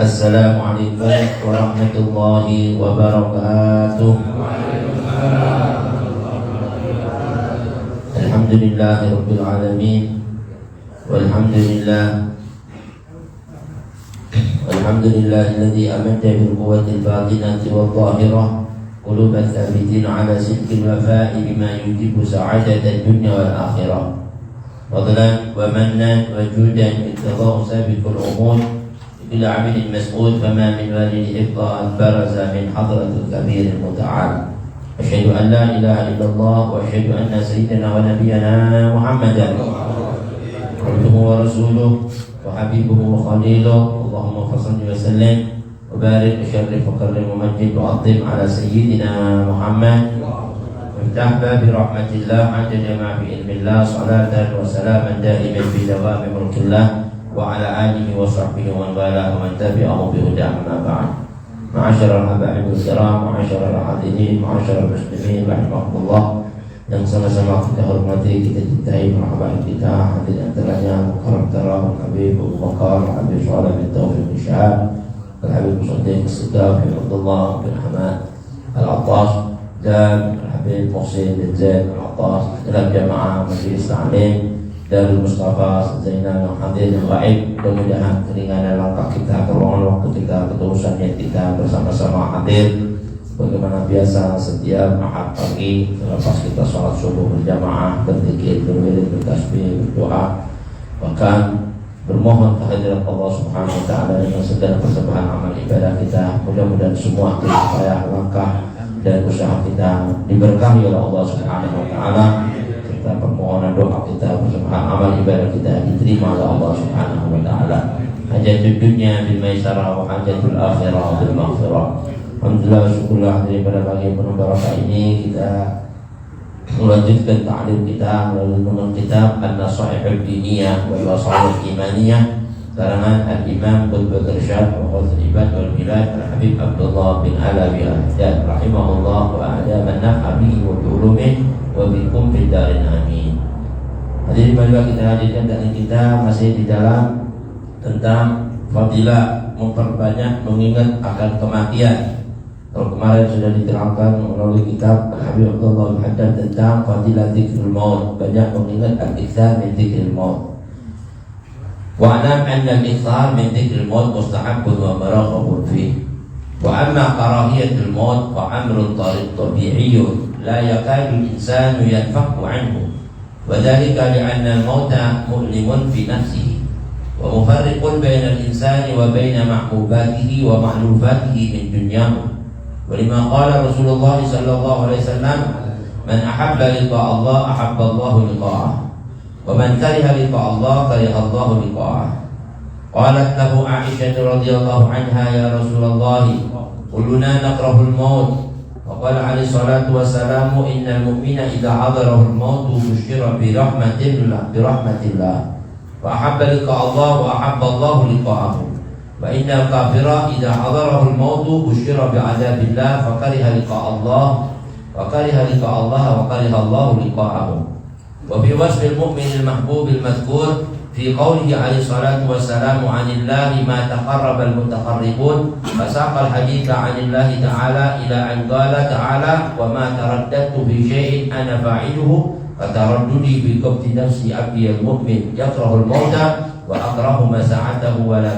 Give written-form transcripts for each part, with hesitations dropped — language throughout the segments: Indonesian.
Assalamualaikum warahmatullahi wabarakatuh. Alhamdulillahirabbil alamin. Walhamdulillahilladzi amada bil quwwatil batinati wal zahirah qulubat thabitin ala sidqil wafa'i bima yujibu sa'adatad dunya wal akhirah. Fadlan wa mannan wa judan ittaqa'u sabiqul umur ila amilin mas'ud fama min walidi ibqa baraza min hadratil kabir muta'al. Asyhadu an la ilaha illallah wa asyhadu anna sayyidina wa nabiyyana Muhammadan abduhu wa rasuluh wa habibuhu wa khaliluh. Allahumma salli wa sallim wa barik wa syarrif wa karrim wa majid wa azim ala sayyidina Muhammad. Miftah babi rahmatillah adada ma fi ilmillah salatan wa salaman daiman fi dawami mulkillah wa ala alihi wa sahbihi wa wala wa man tabi'ahu bi huda amma ba'd. Ma'asyiral habaib kiram, ma'asyiral hadirin, ma'asyiral muslimin rahimakumullah, yang sama-sama kita hormati, kita cintai para habaib kita, hadir antaranya Mukarram Karam Habib Abu Bakar Habib Shalih bin Taufiq bin Syahab Habib Musaddiq As-Siddiq bin Abdullah bin Hamad Al-Attas dan Habib Muhsin bin Zaid Al-Attas, dalam jamaah Majlis Ta'lim Darul Mustafa Zainal yang hadir yang gaib. Mudah-mudahan keringanan langkah kita, keluangan waktu kita, ketulusan niat kita bersama-sama hadir. Bagaimana biasa setiap Ahad pagi selepas kita sholat subuh berjamaah, berzikir, berwirid, bertasbih, berdoa, bahkan bermohon kehadirat Allah Subhanahu wa taala dengan segala persembahan amal ibadah kita. Mudah-mudahan semua upaya langkah dan usaha kita diberkahi oleh Allah Subhanahu wa taala. Kita permohonan doa kita, persembahan amal ibadah kita diterima oleh Allah Subhanahu wa taala. Hajatul dunya bil maisarah wa hajatul akhirah bil maghfirah. Alhamdulillah, syukurlah daripada pagi penuh barakah ini kita melanjutkan ta'lim kita melalui kitab An-Nasaihud Diniyah wal Wasa'il Imaniyah karangan Al-Imam Qutbul Irsyad wa Qadhul Ibad wal Bilad Al-Habib Abdullah bin Alawi Al-Haddad rahimahullah wa a'lama nafa bihi wa bi'ulumihi wa bikum fid darin amin. Hadirin marilah kita hadirkan dan kita masih di dalam tentang fadilah memperbanyak mengingat akan kematian. Kalau kemarin sudah diterangkan melalui kitab Habib Abdullah bin Haddad tentang fadilah dzikrul maut, banyak mengingat al-iktsar min dzikril maut. Wa alam anna al-iktsar min dzikril maut mustahabbun wa maraghabun fihi. Wa amma karahiyatul maut fa amrun tabi'iyyun la yakadu al-insanu yanfaku anhu. Wa dhalika li'anna al-mauta mu'limun fi nafsihi wa mufarriqun baina al-insani wa baina mahbubatihi wa ma'lufatihi min dunyahu. Walima qala Rasulullah sallallahu alaihi wasallam, man ahabba liqa Allah ahabba Allah liqa'ah wa man kariha liqa Allah kariha Allah liqa'ah. Qalat lahu Aisyah radhiyallahu anha, ya Rasulullah, kulluna nakrahul maut. Wa qala alaihi salatu wassalamu, innal mu'mina idza hadarahu al-maut bushira bi rahmatillah wa ahabba liqa Allah wa ahabba Allah liqa'ahu. Wa innal kafira idza hadarahu al-maut busyira bi'adzabillah fa kariha liqa Allah wa kariha Allah liqa'ahu. Wa bi wasfil mu'min al-mahbub al-madhkur fi qawlihi alaihi salatu wassalamu 'anillahi ma taqarraba al-mutaqarribun fa saqa al-haditha 'anillahi ta'ala ila an qala ta'ala wa ma taraddadtu bi syai'in ana fa'iluhu fataraddudi bi qabdi nafsi 'abdi al-mu'min yakrahu al-mauta wa akrahu masa'atahu wa la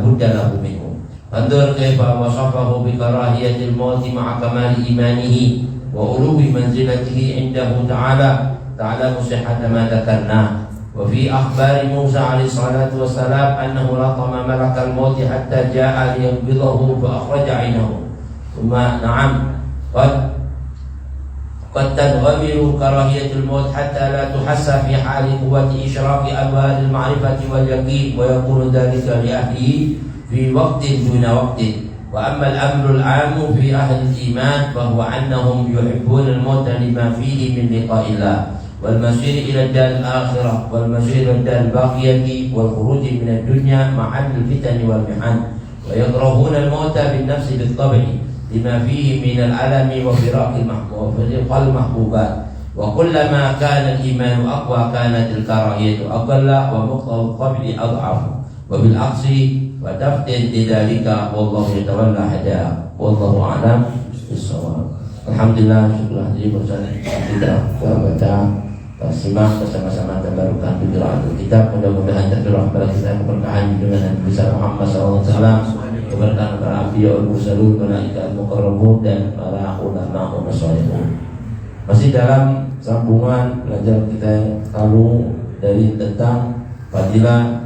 budda lahu minhu. Anzur kaifa wasafahu bi karahiyatil maut ma'a kamali imanihi wa uluwi manzilatihi indahu ta'ala sihhata ma dzakarna. Wa fi akhbari Musa alaihi salatu wassalam annahu latama malakal maut hatta ja'a liyaqbidahu fa akhraja 'ainahu. Thumma na'am قد تنغمر كراهية الموت حتى لا تحس في حال قوة إشراق أبواب المعرفة واليقين ويكون ذلك لأهله في وقت دون وقت. وأما الأمر العام في أهل الإيمان فهو أنهم يحبون الموت لما فيه من لقاء الله والمسير إلى الدار الآخرة والمسير إلى الدار الباقية والخروج من الدنيا مع الفتن والمحن. ويكرهون الموت بالنفس بالطبع لما فيه من الألم وفراق المحبوبات. وكلما كان الإيمان أقوى كانت الكراهية أقل ومقتضى الطبع أضعف. Wabil aksi wa taftin lidzalika wallahu yatawalla hada wallahu a'lam bissawab. Alhamdulillah, syukur hadirin bersama kita baca simak bersama-sama tabarukan qiraatul kitab. Mudah-mudahan tercurah pada kita keberkahan dengan Nabi besar Muhammad sallallahu alaihi wasallam, keberkahan para anbiya wal mursalun, malaikat muqarrabun dan para ulama wa masyayikh. Masih dalam sambungan belajar kita lalu dari tentang fadilah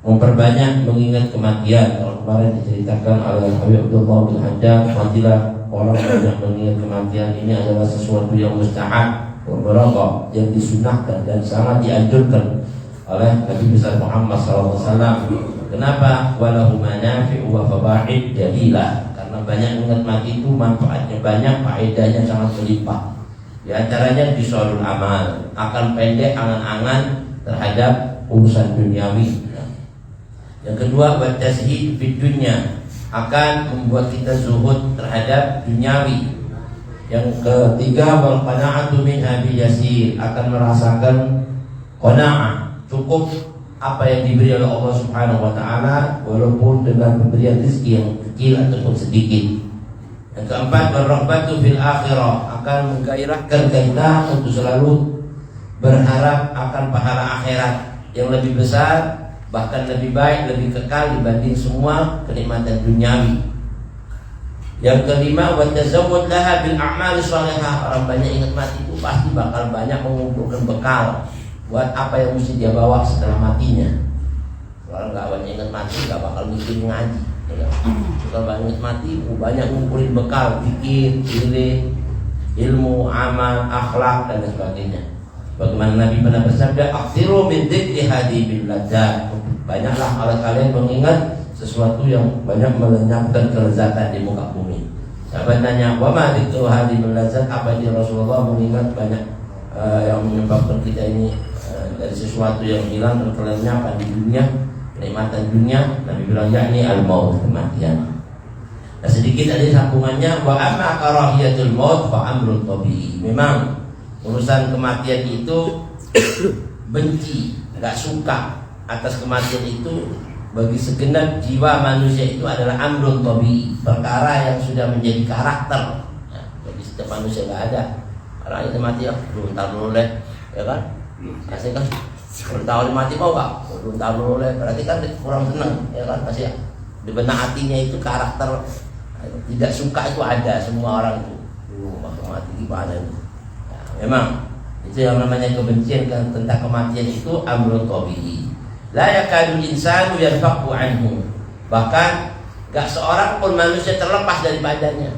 memperbanyak mengingat kematian. Kalau kemarin diceritakan oleh Habib Abdullah bin Haddad, fadilah orang banyak mengingat kematian ini adalah sesuatu yang mustahab, berbarakah, yang disunahkan dan sangat dianjurkan oleh Nabi besar Muhammad SAW. Kenapa? Walahu manafi'u wa fawaid jadilah. Karena banyak mengingat mati itu manfaatnya banyak, faedahnya sangat berlimpah. Di antaranya bisolul amal, akan pendek angan-angan terhadap urusan duniawi. Yang kedua, watazhid fid dunya, akan membuat kita zuhud terhadap duniawi. Yang ketiga, wal qana'atu minha bil yasir, akan merasakan qana'ah, cukup apa yang diberi oleh Allah Subhanahu wa taala walaupun dengan pemberian rezeki yang kecil ataupun sedikit. Yang keempat, warahbatu fil akhirah, akan menggairahkan kita untuk selalu berharap akan pahala akhirat yang lebih besar, bahkan lebih baik, lebih kekal dibanding semua kenikmatan duniawi. Yang kelima, wa tazawwud laha bil a'mal shalihah. Orang banyak ingat mati itu pasti bakal banyak mengumpulkan bekal buat apa yang mesti dia bawa setelah matinya. Kalau nggak banyak ingat mati, nggak bakal mikir ngaji. Kalau banyak ingat mati, banyak ngumpulin bekal, pikir, ilmu, amal, akhlak dan sebagainya. Bagaimana Nabi pernah bersabda, "Aksiru min dzikri hadibil ladzat." Banyaklah oleh kalian mengingat sesuatu yang banyak melenyapkan kelezatan di muka bumi. Sahabat tanya, "Wa ma dzikru hadibil ladzat?" Apa dia Rasulullah mengingat banyak yang menyebabkan kita ini dari sesuatu yang hilang dan kelenyapan di dunia, kenikmatan dunia? Nabi bilang, yakni al-maut, kematian. Nah, sedikit ada sambungannya, wa amma karahiyatul maut fa amrun tabi'i. Memang urusan kematian itu benci, enggak suka atas kematian itu bagi segenap jiwa manusia itu adalah amrun tabi'i, perkara yang sudah menjadi karakter. Nah, bagi setiap manusia enggak ada orang itu mati ya, belum tahu dulu deh, ya kan? Pasti kan, belum tahu mati mau nggak? Belum tahu dulu deh, berarti kan kurang senang, ya kan? Pasti ya. Di benak hatinya itu karakter tidak suka itu ada semua orang itu. Mati gimana itu? Nah, memang itu yang namanya kebencian tentang kematian itu amrun tabi'i. La yakadul insanu yarfaqu anhu. Bahkan gak seorang pun manusia terlepas daripadanya.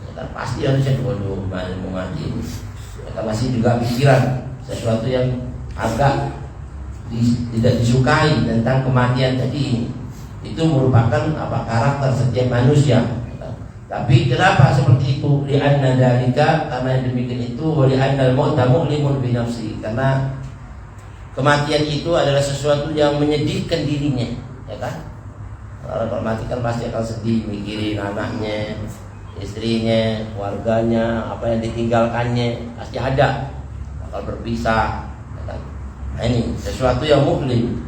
Ya kan pasti manusia waduh mau mati. Ya kan masih juga pikiran sesuatu yang agak tidak disukai tentang kematian tadi ini. Itu merupakan karakter setiap manusia. Tapi kenapa seperti itu? Li'anna dzalika, karena yang demikian itu, wa li'annal mauta mu'limun bi nafsi, karena kematian itu adalah sesuatu yang menyedihkan dirinya, ya kan? Kalau mati kan pasti akan sedih, mikirin anaknya, istrinya, keluarganya, apa yang ditinggalkannya, pasti ada, bakal berpisah, ya kan? Nah, ini sesuatu yang mu'lim,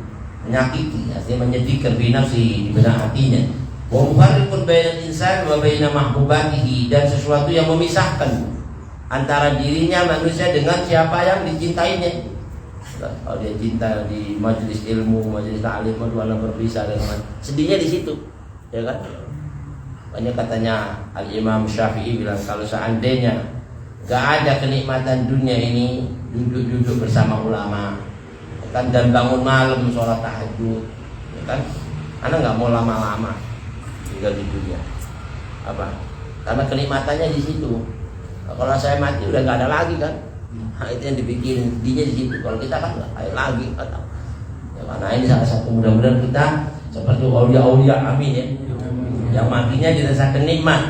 menyakiti, artinya menyedihkan bi nafsi, di benak hatinya. Wa mufarriqun bainal insan wa baina mahbubatihi, dan sesuatu yang memisahkan antara dirinya manusia dengan siapa yang dicintainya. Kalau dia cinta di majelis ilmu, majelis ta'lim, dua berpisah dengan sedihnya di situ, ya kan? Banyak katanya Al-Imam Syafi'i bilang kalau seandainya gak ada kenikmatan dunia ini, duduk-duduk bersama ulama, ya kan, dan bangun malam sholat tahajud, ya kan? Karena nggak mau lama-lama tinggal di dunia, apa? Karena kenikmatannya di situ. Nah, kalau saya mati udah nggak ada lagi kan? Nah, itu yang dibikin dinya di situ. Kalau kita kan nggak ada lagi, atau ya, karena ini salah satu, mudah-mudahan kita seperti aulia-aulia, amin ya, yang matinya dirasakan nikmat,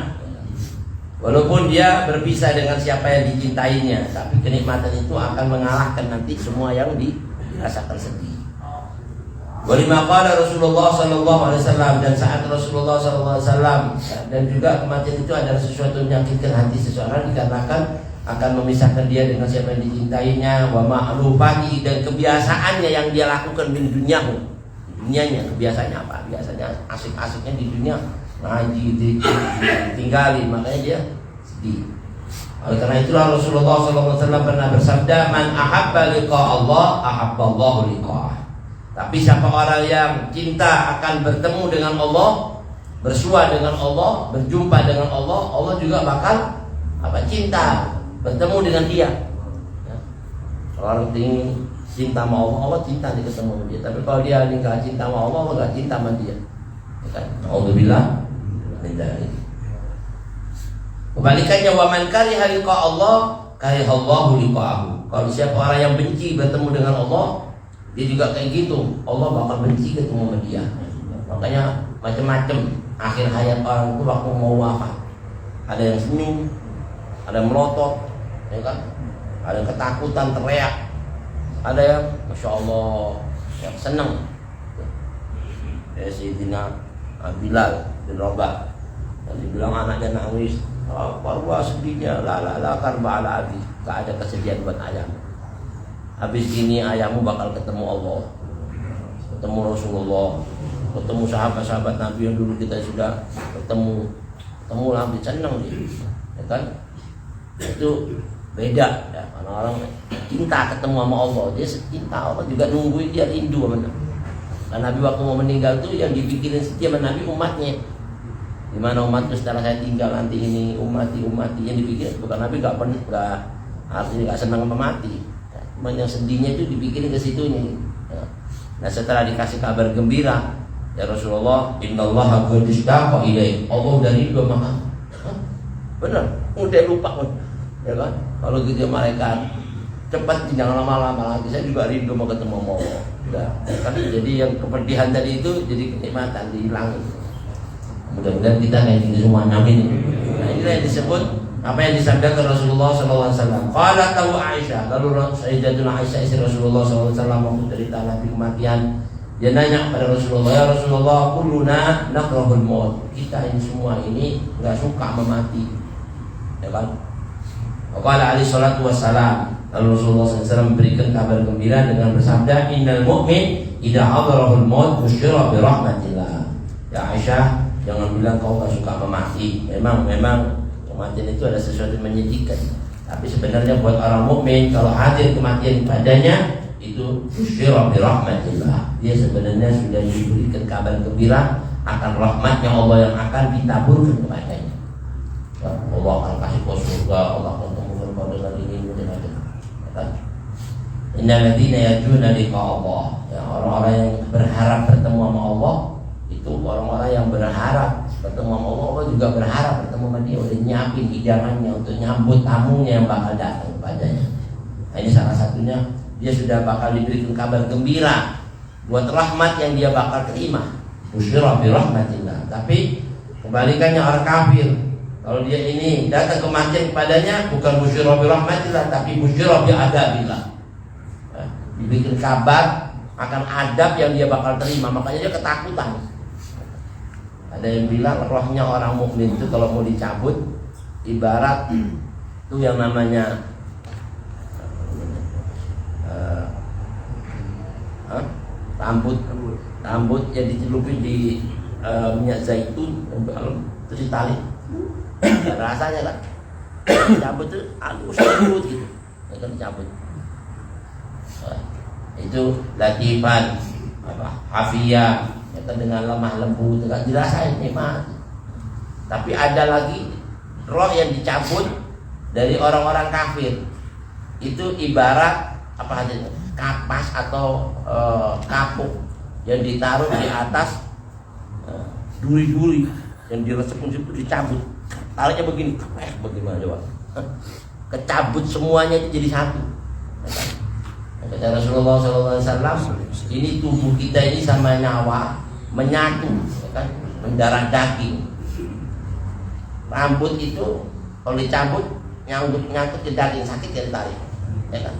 walaupun dia berpisah dengan siapa yang dicintainya, tapi kenikmatan itu akan mengalahkan nanti semua yang dirasakan sedih. Walima qala Rasulullah sallallahu alaihi wasallam, dan saat Rasulullah sallallahu alaihi wasallam, dan juga kematian itu adalah sesuatu yang menyakitkan hati seseorang dikarenakan akan memisahkan dia dengan siapa yang dicintainya, wa ma'lufati, dan kebiasaannya yang dia lakukan di duniahu. dunianya. Biasanya apa? Biasanya asik-asiknya di dunia ngaji ditinggalin, makanya dia sedih. Oleh karena itulah Rasulullah SAW pernah bersabda, man ahabba liqa Allah ahabba Allahu liqa'ah. Tapi siapa orang yang cinta akan bertemu dengan Allah, bersua dengan Allah, berjumpa dengan Allah, Allah juga bakal cinta bertemu dengan dia. Orang ingin cinta sama Allah, Allah cinta dia ketemu sama dia. Tapi kalau dia nggak cinta sama Allah, Allah nggak cinta sama dia. Alhamdulillah. Kebalikannya, wa man kariha liqa Allah karihallahu liqa'ahu. Kalau siapa orang yang benci bertemu dengan Allah, dia juga kayak gitu, Allah bakal benci ketemu sama dia. Makanya macam-macam akhir hayat orang itu waktu mau wafat. Ada yang senyum, ada yang melotot, ya kan? Ada yang ketakutan, teriak. Ada yang Masya Allah, yang senang. Sayyidina Bilal bin Rabah, yang dibilang anaknya nangis, wah sedihnya, la karba ala abi, gak ada kesedihan buat ayahmu. Habis ini ayahmu bakal ketemu Allah, ketemu Rasulullah, ketemu sahabat-sahabat Nabi yang dulu kita sudah ketemu Nabi, senang dia, ya kan? Itu beda ya, karena orang cinta ketemu sama Allah, dia cinta Allah juga nungguin, dia rindu sama Nabi. Karena Nabi waktu mau meninggal tuh yang dipikirin setia sama Nabi umatnya. Gimana umatku setelah saya tinggal nanti ini, umati yang dipikirin bukan Nabi, artinya nggak senang sama mati. Cuma yang sedihnya itu dipikirin ke situnya. Nah setelah dikasih kabar gembira, ya Rasulullah, innallaha qad ishtaqa ilaik. Allah udah rindu sama kamu. Bener, udah lupa pun. Ya kan? Kalau gitu malaikat, cepat jangan lama-lama lagi. Saya juga rindu mau ketemu Allah. Udah. Kan jadi yang kepedihan tadi itu jadi kenikmatan, dihilangin. Mudah-mudahan kita kayak gitu semua, amin. Nah inilah yang disebut apa yang disabdakan Rasulullah SAW. Qalat lahu Aisyah, lalu Sayyidatuna Aisyah istri Rasulullah SAW waktu cerita Nabi kematian, dia nanya kepada Rasulullah, ya Rasulullah, kulluna nakrahul maut. Kita ini semua ini nggak suka memati, ya kan? Qala alaihi salatu wassalam, lalu Rasulullah SAW memberikan kabar gembira dengan bersabda, innal mu'min idza hadarahul maut busyira bi rahmatillah. Ya Aisyah, jangan bilang kau nggak suka memati. Memang kematian itu ada sesuatu yang menyedihkan. Tapi sebenarnya buat orang mukmin kalau hadir kematian padanya itu busyira bi rahmatillah. Dia sebenarnya sudah diberikan kabar gembira akan rahmatnya Allah yang akan ditaburkan kepadanya. Allah akan kasih kau surga, Allah akan temukan kau dengan ini dengan itu. Innal ladzina yarjuna liqa Allah. Ya, orang-orang yang berharap bertemu sama Allah itu orang-orang yang berharap bertemu sama Allah. Allah juga berharap bertemu sama dia, udah nyiapin hidangannya untuk nyambut tamunya yang bakal datang kepadanya. Nah, ini salah satunya, dia sudah bakal diberikan kabar gembira buat rahmat yang dia bakal terima. Busyira bi rahmatillah. Tapi kebalikannya orang kafir, kalau dia ini datang kematian kepadanya bukan busyira bi rahmatillah, tapi busyira bi adabillah. Diberikan kabar akan adab yang dia bakal terima, makanya dia ketakutan. Ada yang bilang rohnya orang mukmin itu kalau mau dicabut ibarat itu yang namanya rambut yang dicelupin di minyak zaitun terus ditali. Rasanya kan cabut itu halus gitu, kan dicabut. Itu latifan hafiyah, ya kan, dengan lemah lembut, kan dirasain nikmat. Tapi ada lagi roh yang dicabut dari orang-orang kafir, itu ibarat kapas atau kapuk yang ditaruh di atas duri-duri yang diresepin itu, dicabut, tariknya begini, bagaimana coba? Kecabut semuanya itu jadi satu. Kata Rasulullah SAW, ini tubuh kita ini sama nyawa menyatu, ya kan? Mendarah daging. Rambut itu kalau dicabut nyangkut ke daging, sakit ya ditarik, ya kan?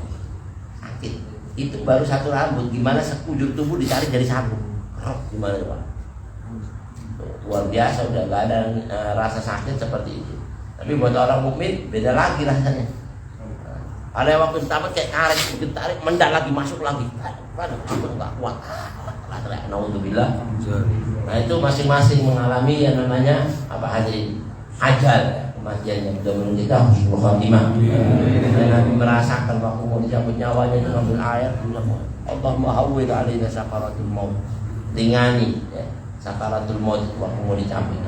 Sakit. Itu baru satu rambut, gimana sekujur tubuh ditarik jadi satu? Gimana coba? Luar biasa, udah gak ada rasa sakit seperti itu. Tapi buat orang mukmin beda lagi rasanya. Ada waktu ditarik kayak karet, begitu tarik mendak lagi, masuk lagi. Aduh, nggak kuat. naudzubillah. Nah itu masing-masing mengalami yang namanya apa hadirin ajal, kematian yang sudah menunggu kita husnul khatimah. Nabi merasakan waktu mau dicabut nyawanya itu ngambil air, Allah mahawwil alaina sakaratul maut, ringani ya, sakaratul maut waktu mau dicabut.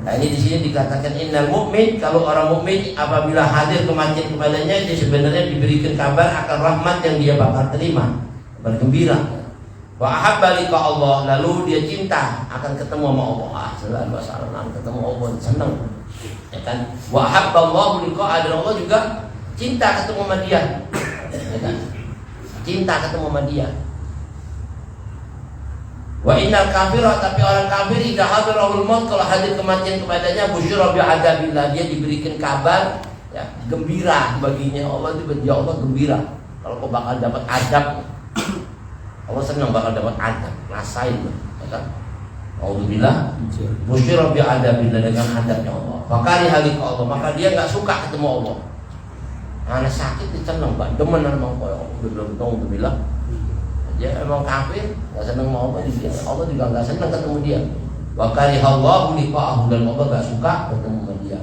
Nah ini di sini dikatakan innal mu'min, kalau orang mukmin apabila hadir kematian kepadanya dia sebenarnya diberikan kabar akan rahmat yang dia bakal terima, bergembira. Wa ahabba liqa Allah, lalu dia cinta akan ketemu sama Allah. Selalu wasallam ketemu Allah senang. Ya kan? Wa ahabba Allahu liqa Allah juga cinta ketemu sama dia. Ya kan? Cinta ketemu sama dia. Wa innal kafira, tapi orang kafir idza hadarahul maut, kalau hadir kematian kepadanya busyra bi adabillah, dia diberikan kabar ya, gembira baginya. Allah itu ya Allah gembira kalau kau bakal dapat adab. Allah senang bakal dapat adab, rasain ya kan. Alhamdulillah busyra bi adabillah, dengan adabnya Allah. Fakari halik Allah, maka dia enggak suka ketemu Allah. Anak sakit dia senang, Pak. Demen sama Allah. Alhamdulillah. Dia emang kafir, nggak senang mau Allah, Allah juga nggak senang ketemu dia. Wa karihallahu liqa'ahu, dan Allah nggak suka ketemu sama dia.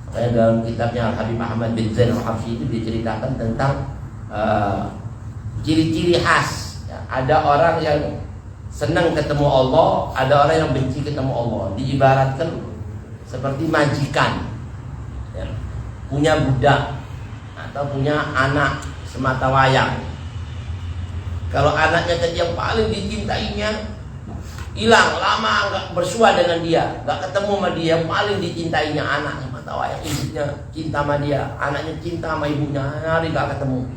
Makanya dalam kitabnya Al Habib Ahmad bin Zain Al Habsyi itu diceritakan tentang ciri-ciri khas. Ya, ada orang yang senang ketemu Allah, ada orang yang benci ketemu Allah. Diibaratkan seperti majikan, ya, punya budak atau punya anak semata wayang. Kalau anaknya tadi yang paling dicintainya hilang lama, nggak bersua dengan dia, nggak ketemu sama dia, yang paling dicintainya anak semata wayang, ibunya cinta sama dia, anaknya cinta sama ibunya, hari nggak ketemu.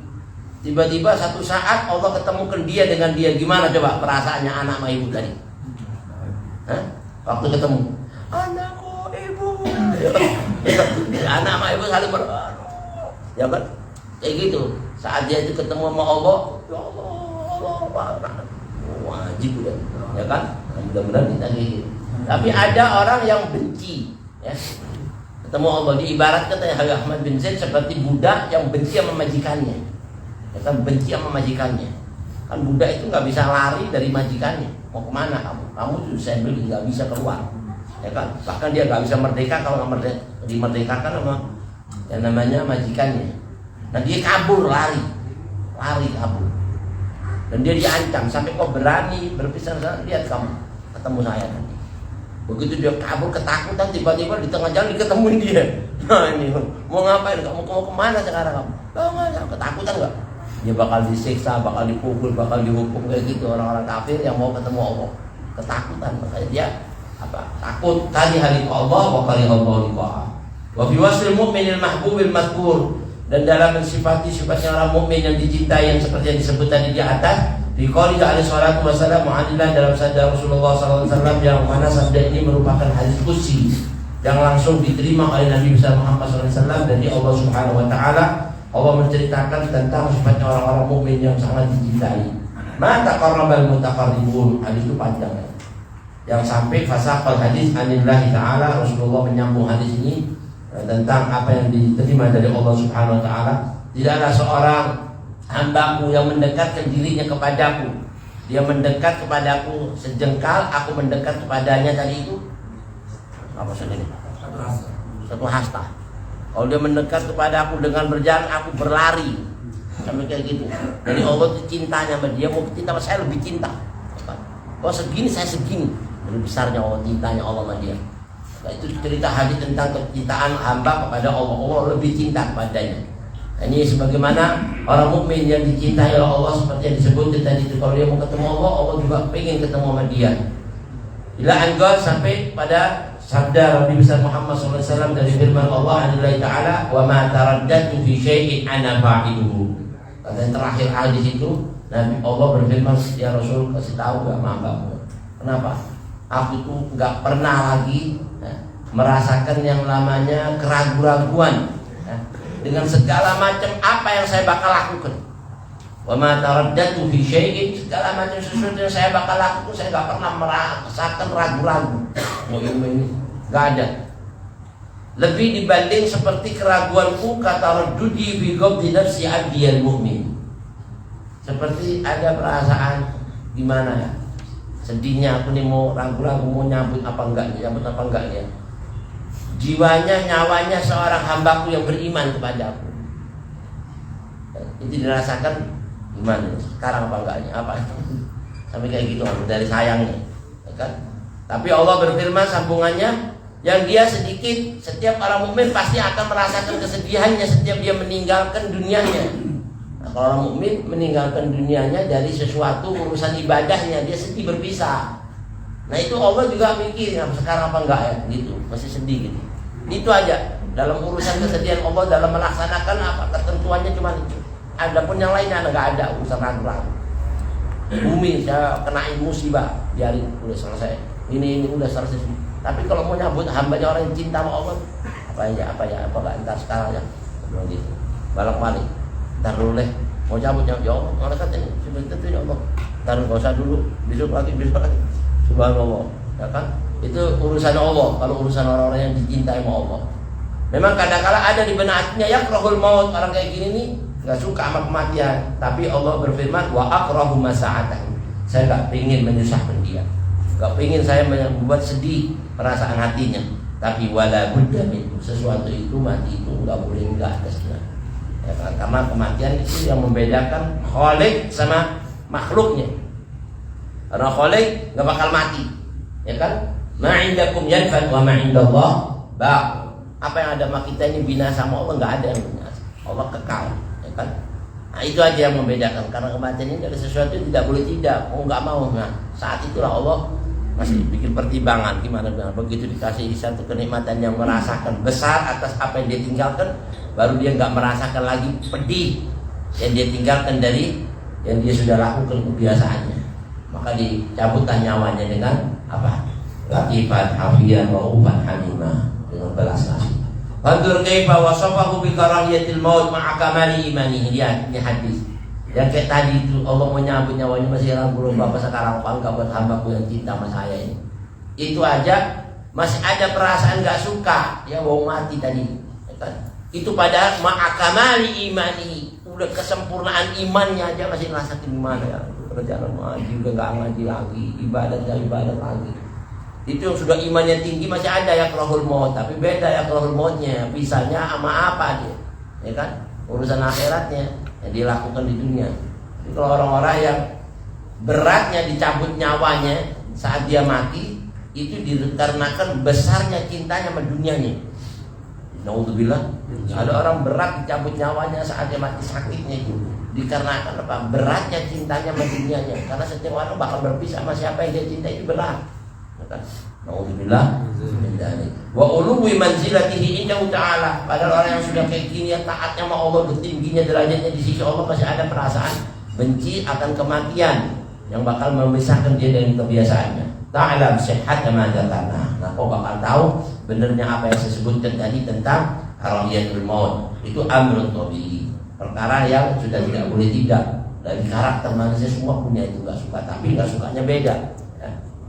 Tiba-tiba satu saat Allah ketemukan dia dengan dia, gimana coba perasaannya anak sama ibu tadi? Hah? Waktu ketemu, anakku ibu, anak sama ibu saling ya kan? Kayak gitu. Saat dia itu ketemu sama Allah, ya Allah, wajib udah, ya kan? Mudah-mudahan kita gitu. Tapi ada orang yang benci, ya, ketemu Allah. Diibaratkan oleh Ahmad bin Zaid seperti budak yang benci sama majikannya, ya kan? Benci sama majikannya. Kan budak itu nggak bisa lari dari majikannya. Mau kemana kamu? Kamu tuh saya beli nggak bisa keluar, ya kan? Bahkan dia nggak bisa merdeka kalau nggak dimerdekakan sama yang namanya majikannya. Nah dia kabur, lari kabur. Dan dia diancam sampai kau berani berpisah sana, lihat kamu ketemu saya nanti. Begitu dia kabur ketakutan, tiba-tiba di tengah jalan diketemuin dia. Nah ini mau ngapain? Kamu mau kemana sekarang kamu? Ketakutan nggak? Dia bakal disiksa, bakal dipukul, bakal dihukum kayak gitu orang-orang kafir yang mau ketemu Allah. Ketakutan, makanya dia apa? Takut. Kali hari Allah, wa kali Allah liqa'ah. Wa fi wasfil mu'minil mahbubil madhkur, dan dalam mensifati sifatnya orang mukmin yang dicintai yang seperti yang disebut tadi di atas, di qouli alaihi salatu wasallam mu'adillah, dalam sabda Rasulullah SAW yang mana sabda ini merupakan hadis qudsi yang langsung diterima oleh Nabi besar Muhammad SAW dari Allah Subhanahu wa taala. Allah menceritakan tentang sifatnya orang-orang mukmin yang sangat dicintai. Ma taqarrabal mutaqarribun, hadis itu panjang ya. Yang sampai fasaqal hadis anillahi taala, Rasulullah menyambung hadis ini tentang apa yang diterima dari Allah Subhanahu wa taala. Tidaklah seorang hambaku yang mendekatkan dirinya kepadaku, dia mendekat kepadaku sejengkal, aku mendekat kepadanya tadi itu apa saja ini? Satu hasta. Kalau dia mendekat kepada aku dengan berjalan, aku berlari sampai kayak gitu. Jadi Allah itu cintanya sama dia, mau cinta sama saya lebih cinta. Kalau segini saya segini, lebih besarnya Allah, cintanya Allah sama dia. Nah, itu cerita hadis tentang kecintaan hamba kepada Allah. Allah lebih cinta kepadanya. Nah, ini sebagaimana orang mukmin yang dicintai oleh Allah seperti yang disebut tadi itu, kalau dia mau ketemu Allah, Allah juga pengen ketemu sama dia. Bila anggol sampai pada sabda Nabi besar Muhammad SAW dari firman Allah Anillahi Ta'ala, wa ma taraddatu fi syai'in ana fa'iluhu. Kata yang terakhir hadis itu, Nabi Allah berfirman, ya Rasul kasih tahu gak sama hambamu, kenapa? Aku tuh gak pernah lagi merasakan yang namanya keraguan-raguan dengan segala macam apa yang saya bakal lakukan. Wa ma taraddatu fi syai'in, segala macam sesuatu yang saya bakal lakukan, saya gak pernah merasakan ragu-ragu. Ini gak ada. Lebih dibanding seperti keraguanku, kata Raddudi fi ghabdi nafsi abdiyal mu'min. Seperti ada perasaan gimana ya, sedihnya aku nih mau ragu-ragu mau nyambut apa enggak ya. Jiwanya, nyawanya seorang hambaku yang beriman kepada aku. Itu dirasakan gimana? Sekarang apa enggaknya? Apa? Sampai kayak gitu dari sayangnya, ya kan? Tapi Allah berfirman sambungannya, yang dia sedikit, setiap orang mukmin pasti akan merasakan kesedihannya setiap dia meninggalkan dunianya. Nah, kalau orang mukmin meninggalkan dunianya dari sesuatu urusan ibadahnya, dia sedih berpisah. Nah itu Allah juga mikir, sekarang apa enggak ya? Gitu, masih sedih gitu. Itu aja dalam urusan kesedihan Allah dalam melaksanakan apa ketentuannya cuma itu. Adapun yang lainnya enggak ada urusan ragu-ragu. Bumi saya kenain musibah, biarin udah selesai. Ini udah selesai. Tapi kalau mau nyambut hambanya orang yang cinta sama Allah, apa enggak entar sekarang ya. Bilang gitu. Balik. Entar dulu deh. Mau cabut ya Allah, malaikat ini sudah tentuin Allah. Entar enggak usah dulu, besok lagi. Subhanallah, ya kan? Itu urusan Allah. Kalau urusan orang-orang yang dicintai sama Allah, memang kadang-kala ada di benak hatinya yakrahul maut, orang kayak gini nih nggak suka sama kematian. Tapi Allah berfirman, wa akrahu masa'atahu. Saya nggak ingin menyusahkan dia, nggak ingin saya membuat sedih perasaan hatinya. Tapi wala budda minhu, sesuatu itu mati itu nggak boleh nggak atasnya. Ya kan? Karena kematian itu yang membedakan khalik sama makhluknya. Karena khalik nggak bakal mati, ya kan? Ma'indakum yanfad wa ma'indallah baq. Apa yang ada sama kita ini binasa, sama Allah nggak ada yang binasa. Allah kekal, ya kan? Nah itu aja yang membedakan. Karena kematian ini ada sesuatu yang tidak boleh tidak, mau nggak mau. Nah saat itulah Allah masih bikin pertimbangan gimana. Begitu dikasih satu kenikmatan yang merasakan besar atas apa yang dia tinggalkan, baru dia nggak merasakan lagi pedih yang dia tinggalkan dari yang dia sudah lakukan kebiasaannya. Maka dicabutlah nyawanya dengan apa? Latifan hafiyan wa ufan halimah, dengan belas kasih. Fandur kaifa wasafahu bi karahiyatil maut ma'a kamali imanihi. Lihat ini hadis. Yang kayak tadi itu Allah menyambut nyawanya masih ragu-ragu Bapak sekarang apa enggak buat hambaku yang cinta sama saya ini. Itu aja masih ada perasaan enggak suka, ya mau mati tadi, ya kan? Itu padahal ma'a kamali imanihi, udah kesempurnaan imannya aja masih ngerasain gimana ya. Perjalanan ngaji udah enggak ngaji lagi, ibadat lagi. Itu yang sudah imannya tinggi masih ada ya yakrahul maut, tapi beda ya yakrahul mautnya, pisahnya sama apa dia, ya kan? Urusan akhiratnya yang dilakukan di dunia. Jadi kalau orang-orang yang beratnya dicabut nyawanya saat dia mati, itu dikarenakan besarnya cintanya sama dunianya. Naudzubillah, ada orang berat dicabut nyawanya saat dia mati, sakitnya itu dikarenakan apa? Beratnya cintanya sama dunianya. Karena setiap orang bakal berpisah sama siapa yang dia cinta itu berat. Naudzubillah. Wa uluwi manzilatihi indahu ta'ala. Padahal orang yang sudah kayak gini ya taatnya sama Allah, tingginya derajatnya di sisi Allah, masih ada perasaan benci akan kematian yang bakal memisahkan dia dari kebiasaannya. Ta'lam sihhat ma dzakarna. Nah, kau bakal tahu benarnya apa yang saya sebutkan tadi tentang karahiyatul maut. Itu amrun tabii, perkara yang sudah tidak boleh tidak. Dari karakter manusia semua punya itu, enggak suka, tapi enggak sukanya beda.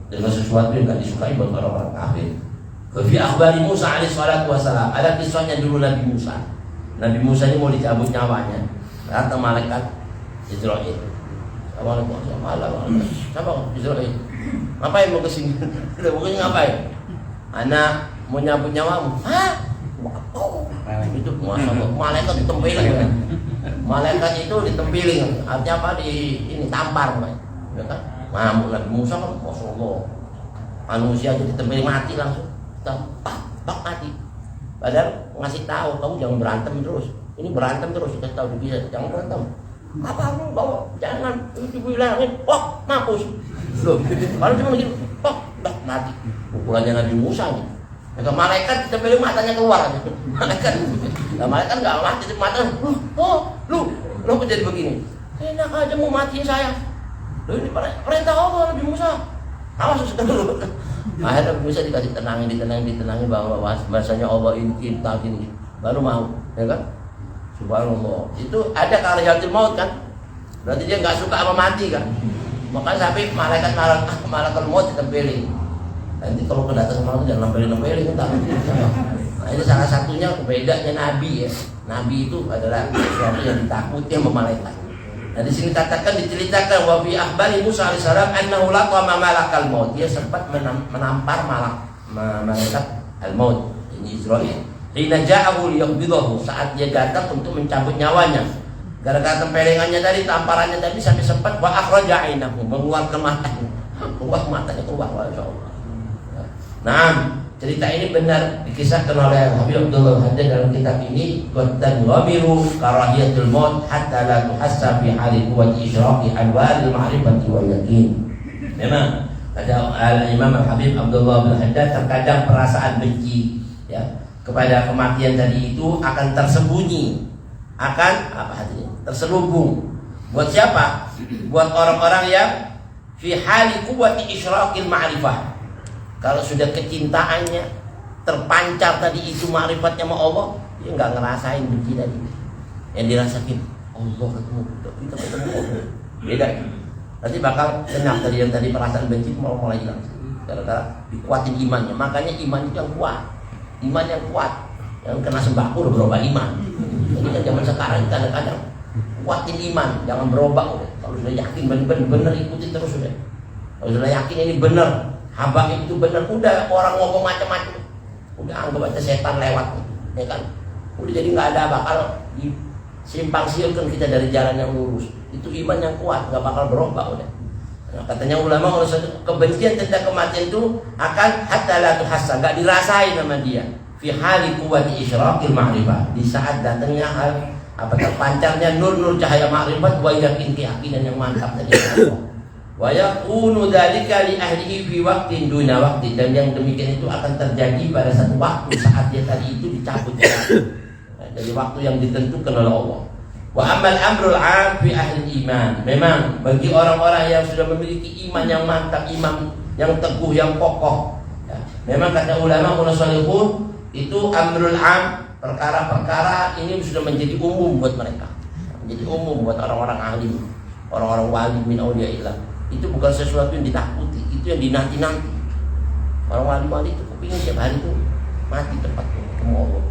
Dengan sesuatu yang tidak disukai buat orang-orang kafir. Fi akhbari Musa alaihi salatu wasalam, ada kisahnya dulu Nabi Musa. Nabi Musa ini mau dicabut nyawanya. Datang malaikat Israil. Assalamualaikum. Siapa Israil? Ngapain mau kesini? Mau kesini ngapain? Anak mau nyabut nyawamu. Hah? Itu malaikat ditempelin. Malaikat itu ditempelin. Artinya apa? Ini tampar, ya kan? Mampu Nabi Musa kan, Masya Allah, manusia jadi ditempelin mati langsung, tak mati. Padahal ngasih tahu, kamu jangan berantem terus. Ini berantem terus, kita tahu bisa, jangan berantem. Apa lu bawa? Jangan, itu bilangin, mampus. Loh, kalau cuma begini, mati. Pukulannya Nabi Musa nih. Maka malaikat ditempelin matanya keluar. Malaikat nggak mati, matanya. Lu kok jadi begini? Enak aja mau matiin saya. Ini perintah Allah Nabi Musa. Awas dulu. Akhirnya Nabi Musa dikasih ditenangin bahwa bahasanya Allah ini cinta gini. Baru mau, ya kan? Subhanallah. Itu ada karahiyatul maut kan? Berarti dia nggak suka sama mati kan? Makanya sampai malaikat maut ditempelin. Nanti kalau kedatang malam jangan nempelin kan? Nah ini salah satunya bedanya Nabi ya. Nabi itu adalah sesuatu yang ditakuti sama malaikat. Nah di sini katakan diceritakan wa fi akhbari Musa alaihissalam annahu laqama malakal maut. Dia sempat menampar malaikat al-maut, ini Israil. Hina ja'ahu liyaqbidahu, saat dia datang untuk mencabut nyawanya. Gara-gara tempelengannya tadi, tamparannya tadi sampai sempat wa akhraja ainahu, mengeluarkan matanya. Matanya keluar, masyaallah. Nah, cerita ini benar dikisahkan oleh Habib Abdullah Haddad dalam kitab ini. Qad wamiru karahiyatul maut hatta la tuhassa bi hali quwwati isyraqi anwaril ma'rifati wal yaqin. Memang kata Imam Habib Abdullah bin Haddad, terkadang perasaan benci ya kepada kematian tadi itu akan tersembunyi, akan apa artinya? Terselubung. Buat siapa? Buat orang-orang yang fi hali quwwati isyraqil ma'rifah. Kalau sudah kecintaannya terpancar tadi itu ma'rifatnya sama Allah, dia nggak ngerasain benci tadi. Yang dirasain Allah ketemu, kita ketemu Allah. Beda. Nanti bakal tenang tadi, yang tadi perasaan benci mulai hilang. Gara-gara dikuatin imannya. Makanya iman itu yang kuat. Iman yang kuat. Yang kena sembako udah berubah iman. Jadi kan zaman sekarang kadang-kadang kuatin iman, jangan berubah. Kalau sudah yakin benar ikuti terus sudah. Kalau sudah yakin ini benar, haba itu benar, udah orang ngomong macam-macam, udah anggap aja setan lewat, ya kan? Udah jadi nggak ada bakal simpang siurkan kita dari jalan yang lurus. Itu iman yang kuat, nggak bakal berubah udah. Nah, katanya ulama kebencian tentang kematian itu akan hatta la tuhassa, nggak dirasain sama dia. Fi hali quwwati isyraqil ma'rifah, di saat datangnya hal apa terpancarnya nur cahaya ma'rifat wa yakin, keyakinan yang mantap dari Allah. Wa yakunu dzalika li ahlihi fi waqtin duna waqtin, dan yang demikian itu akan terjadi pada satu waktu saat dia tadi itu dicabut dari waktu yang ditentukan oleh Allah. Wa amal amrul 'am fi ahli iman, memang bagi orang-orang yang sudah memiliki iman yang mantap, iman yang teguh, yang kokoh ya. Memang kata ulama salihun itu amrul 'am, perkara-perkara ini sudah menjadi umum buat mereka, menjadi umum buat orang-orang ahli, orang-orang wali min auliyaillah. Itu bukan sesuatu yang ditakuti, itu yang dinanti-nanti. Orang wali-wali itu kepingin tiap hari itu mati tepat ketemu Allah.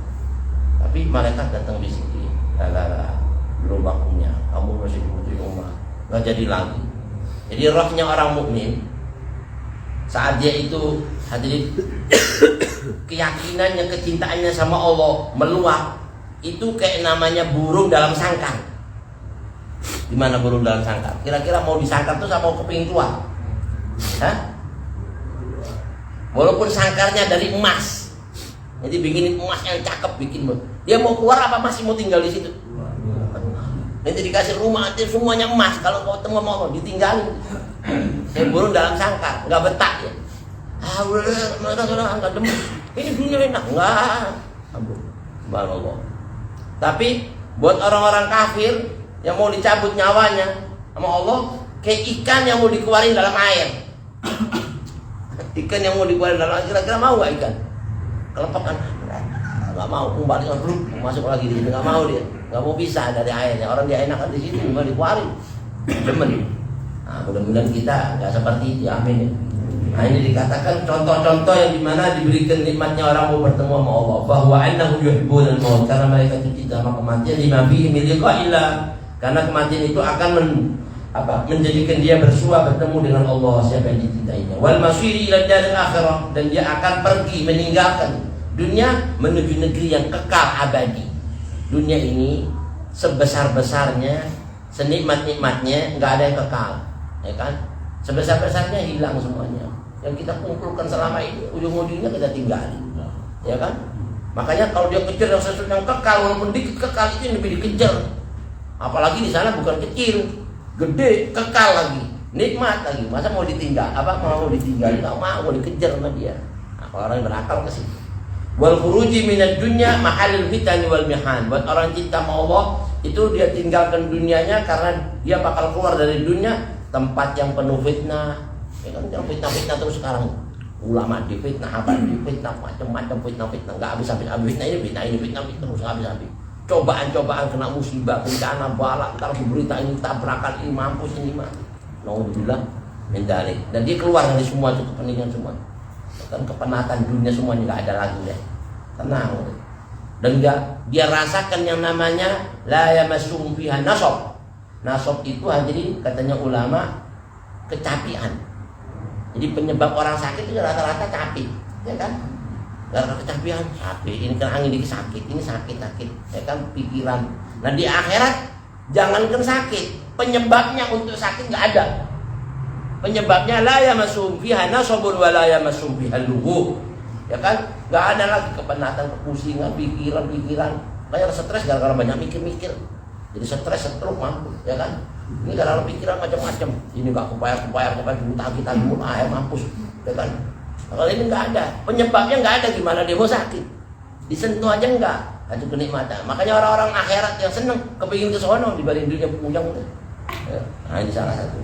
Tapi malaikat datang di sini, belum waktunya, kamu masih dibutuhin umat, nggak jadi lagi. Jadi rohnya orang mukmin saat dia itu hadirin, keyakinannya, kecintaannya sama Allah meluap, itu kayak namanya burung dalam sangkar. Gimana burung dalam sangkar? Kira-kira mau disangkar tuh sama mau kepingin keluar? Hah? Walaupun sangkarnya dari emas, jadi bikinin emas yang cakep, bikin dia mau keluar apa masih mau tinggal di situ? Nanti dikasih rumah, nanti semuanya emas. Kalau kau ketemu mau ditinggalin. Saya burung dalam sangkar, nggak betah ya. Mereka sudah nggak demen. Ini dunia enak, nggak. Subhanallah. Tapi buat orang-orang kafir yang mau dicabut nyawanya sama Allah, kayak ikan yang mau dikeluarin dalam air. Ikan yang mau dikeluarin dalam air, kira-kira mau gak ikan? Kelepek kan? Nggak mau, kembali masuk lagi di sini, nggak mau dia, nggak mau pisah dari airnya. Orang dia enakan di situ, nggak dikeluarin, demen. Nah, mudah-mudahan kita nggak seperti itu, amin ya. Nah ini dikatakan contoh-contoh yang dimana diberikan nikmatnya orang mau bertemu sama Allah, bahwa annahu yuhibbul maut, karena mereka itu cinta sama kematian, lima fihi min liqa'illah, karena kematian itu akan menjadikan dia bersua bertemu dengan Allah, siapa yang dicintainya. Wal masiri ila daril akhirah, dan dia akan pergi meninggalkan dunia menuju negeri yang kekal abadi. Dunia ini sebesar-besarnya, senikmat-nikmatnya, nggak ada yang kekal, ya kan? Sebesar-besarnya hilang semuanya. Yang kita kumpulkan selama ini ujung-ujungnya kita tinggalin, ya kan? Makanya kalau dia kejar yang sesuatu yang kekal, walaupun dikit kekal, itu yang lebih dikejar. Apalagi di sana bukan kecil, gede, kekal lagi, nikmat lagi. Masa mau ditinggal? Mau ditinggal? Nggak mau dikejar sama dia. Nah, kalau orang yang berakal ke situ. Wal khuruji minad dunya mahalul fitani wal mihan. Buat orang cinta sama Allah itu dia tinggalkan dunianya karena dia bakal keluar dari dunia tempat yang penuh fitnah. Ya kan, yang fitnah-fitnah terus sekarang. Ulama difitnah, apa difitnah, macam-macam fitnah-fitnah, nggak habis-habis. Fitnah ini terus nggak habis-habis. Cobaan-cobaan, kena musibah, bencana, balak, ntar berita ini tabrakan, ini mampus, ini mati. Naudzubillah min dzalik. Dan dia keluar dari semua itu kepentingan semua. Dan kepenatan dunia semuanya nggak ada lagi deh. Tenang. Dan dia rasakan yang namanya la yamassuhum fiha nasab. Nasab itu hadirin katanya ulama kecapian. Jadi penyebab orang sakit itu rata-rata capek, ya kan? Karena kecapian, capek. Ini kan angin dikit sakit, ini sakit, ya kan? Pikiran. Nah di akhirat jangankan sakit, penyebabnya untuk sakit nggak ada. Penyebabnya la yamasum fiha nasabun wa la yamasum fiha lughub. Ya kan? Nggak ada lagi kepenatan, kepusingan, pikiran. Kayak stres gara-gara banyak mikir-mikir. Jadi stres, stroke mampus, ya kan? Ini karena pikiran macam-macam. Ini nggak kepayar, buta kita dulu, mampus, ya kan? Nah, kalau ini nggak ada, penyebabnya nggak ada, gimana dia mau sakit? Disentuh aja nggak, ada kenikmatan. Makanya orang-orang akhirat yang seneng kepingin ke sono dibanding dunia punya. Ya, nah ini salah satu.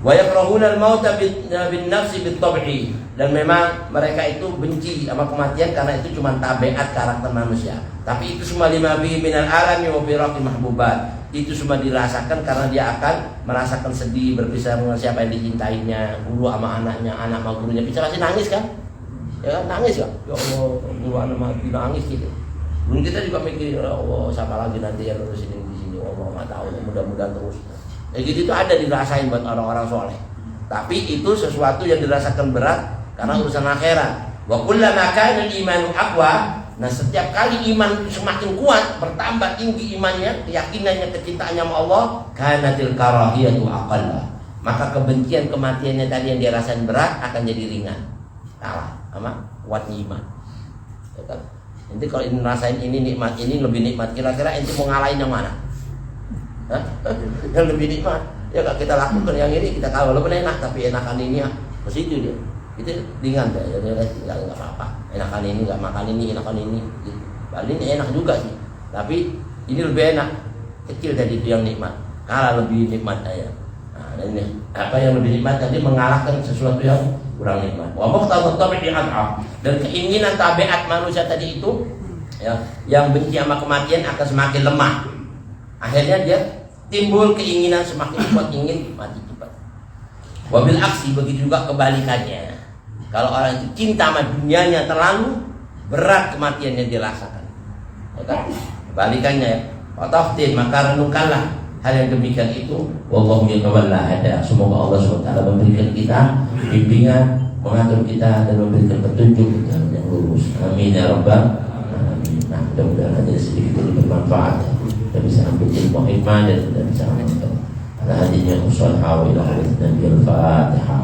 Wa yakrahuna al-mauta bin nafsi bit tab'i, dan memang mereka itu benci sama kematian karena itu cuma tabiat karakter manusia. Tapi itu semua lima bihi minal alami wa firaqi mahbubat. Itu semua dirasakan karena dia akan merasakan sedih berpisah dengan siapa yang dicintainya, guru sama anaknya, anak sama gurunya. Bisa pasti nangis kan? Ya kan, nangis ya. Ya Allah, guru anak mati nangis gitu. Dulu kita juga mikir, ya Allah, siapa lagi nanti yang lulus ini di sini? Allah nggak tahu, mudah-mudahan terus. Ya gitu itu ada dirasain buat orang-orang soleh. Tapi itu sesuatu yang dirasakan berat karena urusan akhirat. Wa kullama kana al-imanu aqwa, nah setiap kali iman semakin kuat, bertambah tinggi imannya, keyakinannya, kecintaannya sama Allah, kanatil karahiyatu aqalla. Maka kebencian kematiannya tadi yang dia rasain berat akan jadi ringan. Kalah sama kuatnya iman. Ya kan? Nanti kalau ini rasain ini nikmat, ini lebih nikmat, kira-kira ente mau ngalahin yang mana? Hah? Yang lebih nikmat ya kak, kita lakukan yang ini, kita kalau walaupun enak tapi enakan ini ya ke situ dia itu ringan deh, jadi nggak apa-apa, enakan ini nggak makan ini, enakan ini gitu. Paling ini enak juga sih, tapi ini lebih enak, kecil tadi itu yang nikmat, kalah lebih nikmat ya. Nah ini apa yang lebih nikmat tadi mengalahkan sesuatu yang kurang nikmat. Wa muqtadha tabi'i ad'af, dan keinginan tabiat manusia tadi itu ya, yang benci sama kematian akan semakin lemah. Akhirnya dia timbul keinginan semakin kuat, ingin mati cepat. Wabil aksi, begitu juga kebalikannya. Kalau orang itu cinta sama dunianya terlalu berat kematian yang dirasakan. Ya kan? Kebalikannya ya. Fataftin, maka renungkanlah hal yang demikian itu. Wallahu yatawalla hada. Semoga Allah SWT memberikan kita bimbingan, mengatur kita dan memberikan petunjuk kita yang lurus. Amin ya rabbal alamin. Nah, mudah-mudahan ada sedikit bermanfaat. Kita bisa ambil ilmu hikmah dan bisa mengamalkan. Ala hadhihi usul hawa ila hadhihi al-Fatihah.